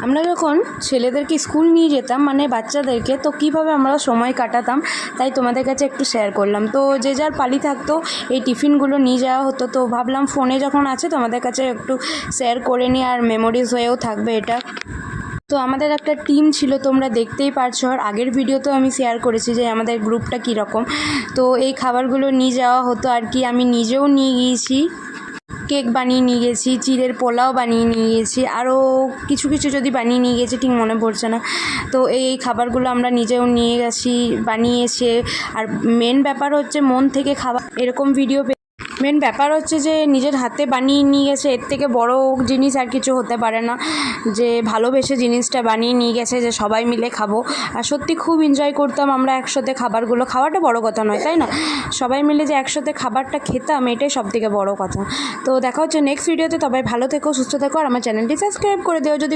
আমরা যখন ছেলেদেরকে স্কুল নিয়ে যেতাম মানে বাচ্চাদেরকে, তো কীভাবে আমরা সময় কাটাতাম তাই তোমাদের কাছে একটু শেয়ার করলাম। তো যে যার পালি থাকতো এই টিফিনগুলো নিয়ে যাওয়া হতো, তো ভাবলাম ফোনে যখন আছে তোমাদের কাছে একটু শেয়ার করে নিই, আর মেমোরিজ হয়েও থাকবে এটা। তো আমাদের একটা টিম ছিল, তোমরা দেখতেই পারছো, আর আগের ভিডিওতেও আমি শেয়ার করেছি যে আমাদের গ্রুপটা কীরকম। তো এই খাবারগুলো নিয়ে যাওয়া হতো আর কি। আমি নিজেও নিয়ে গিয়েছি, কেক বানিয়ে নিয়ে গেছি, চিড়ের পোলাও বানিয়ে নিয়ে গেছি, আরও কিছু কিছু যদি বানিয়ে নিয়ে গেছি ঠিক মনে পড়ছে না। তো এই খাবারগুলো আমরা নিজেও নিয়ে গেছি বানিয়েছে। আর মেন ব্যাপার হচ্ছে মন থেকে খাবার এরকম ভিডিও মেন ব্যাপার হচ্ছে যে নিজের হাতে বানিয়ে নিয়ে গেছে, এর থেকে বড় জিনিস আর কিছু হতে পারে না, যে ভালোবেসে জিনিসটা বানিয়ে নিয়ে গেছে যে সবাই মিলে খাবো। আর সত্যি খুব এনজয় করতাম আমরা একসাথে খাবারগুলো খাওয়াটা বড় কথা নয়, তাই না? সবাই মিলে যে একসাথে খাবারটা খেতাম এটাই সবথেকে বড় কথা। তো দেখা হচ্ছে নেক্সট ভিডিওতে। তবে ভালো থেকো, সুস্থ থেকো, আর আমার চ্যানেলটি সাবস্ক্রাইব করে দিও যদি